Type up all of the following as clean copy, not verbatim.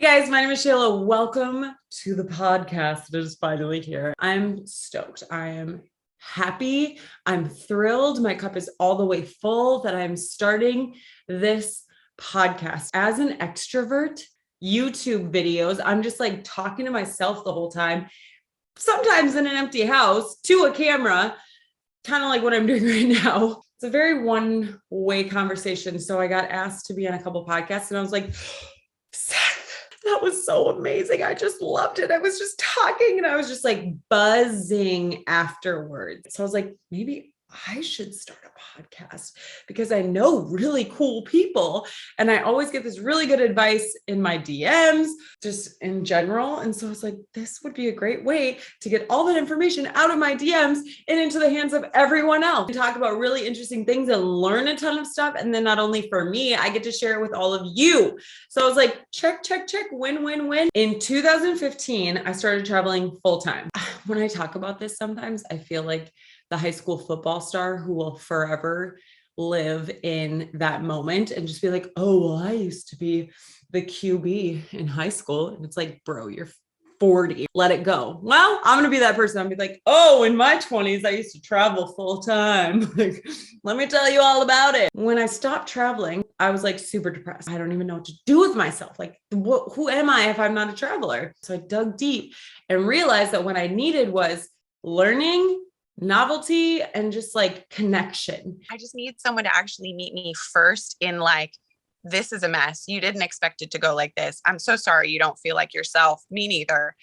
Hey guys, my name is Shayla. Welcome to the podcast. It is finally here. I'm stoked. I am happy. I'm thrilled. My cup is all the way full that I'm starting this podcast. As an extrovert, YouTube videos, I'm just like talking to myself the whole time, sometimes in an empty house to a camera, kind of like what I'm doing right now. It's a very one-way conversation. So I got asked to be on a couple podcasts and I was like, that was so amazing. I just loved it. I was just talking and I was just like buzzing afterwards. So I was like, maybe I should start a podcast because I know really cool people. And I always get this really good advice in my DMs, just in general. And so I was like, this would be a great way to get all that information out of my DMs and into the hands of everyone else. We talk about really interesting things and learn a ton of stuff. And then not only for me, I get to share it with all of you. So I was like, check, win, win, win. In 2015, I started traveling full time. When I talk about this, sometimes I feel like the high school football star who will forever live in that moment and just be like, oh, well, I used to be the QB in high school. And it's like, bro, you're 40. Let it go. Well, I'm going to be that person. I'll be like, oh, in my 20s, I used to travel full time. Like, let me tell you all about it. When I stopped traveling, I was like super depressed. I don't even know what to do with myself. Like, who am I if I'm not a traveler? So I dug deep and realized that what I needed was learning, novelty, and just like connection. I just need someone to actually meet me first in like, this is a mess. You didn't expect it to go like this. I'm so sorry you don't feel like yourself. Me neither.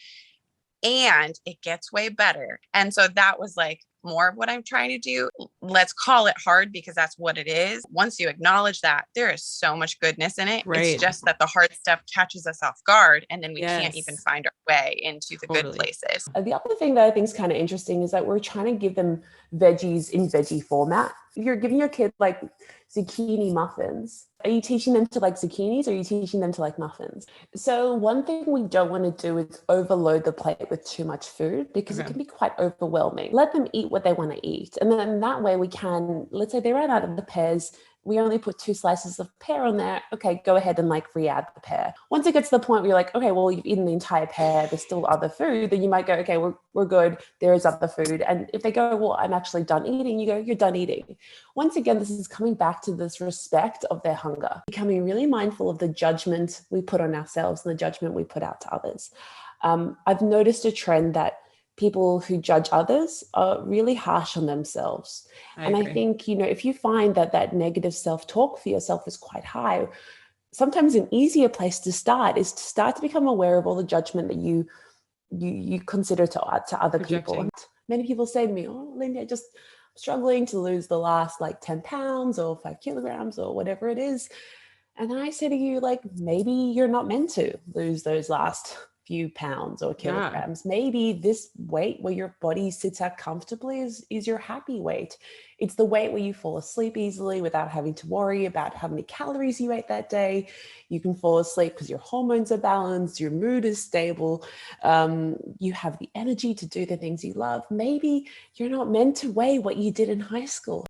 And it gets way better. And so that was like more of what I'm trying to do. Let's call it hard because that's what it is. Once you acknowledge that, there is so much goodness in it. Right. It's just that the hard stuff catches us off guard and then we can't even find our way into the good places. The other thing that I think is kind of interesting is that we're trying to give them veggies in veggie format. If you're giving your kid like zucchini muffins, are you teaching them to like zucchinis or are you teaching them to like muffins? So one thing we don't want to do is overload the plate with too much food because it can be quite overwhelming. Let them eat what they want to eat. And then that way we can, let's say they ran out of the pears, we only put 2 slices of pear on there. Okay, go ahead and like re-add the pear. Once it gets to the point where you're like, okay, well, you've eaten the entire pear, there's still other food, then you might go, okay, we're good. There is other food. And if they go, well, I'm actually done eating, you go, you're done eating. Once again, this is coming back to this respect of their hunger, becoming really mindful of the judgment we put on ourselves and the judgment we put out to others. I've noticed a trend that people who judge others are really harsh on themselves. I think, if you find that that negative self-talk for yourself is quite high, sometimes an easier place to start is to start to become aware of all the judgment that you consider to other people. And many people say to me, oh, Lyndi, I'm struggling to lose the last like 10 pounds or 5 kilograms or whatever it is. And I say to you, like, maybe you're not meant to lose those last few pounds or kilograms. Maybe this weight where your body sits out comfortably is your happy weight. It's the weight where you fall asleep easily without having to worry about how many calories you ate that day. You can fall asleep because your hormones are balanced, your mood is stable, you have the energy to do the things you love. Maybe you're not meant to weigh what you did in high school.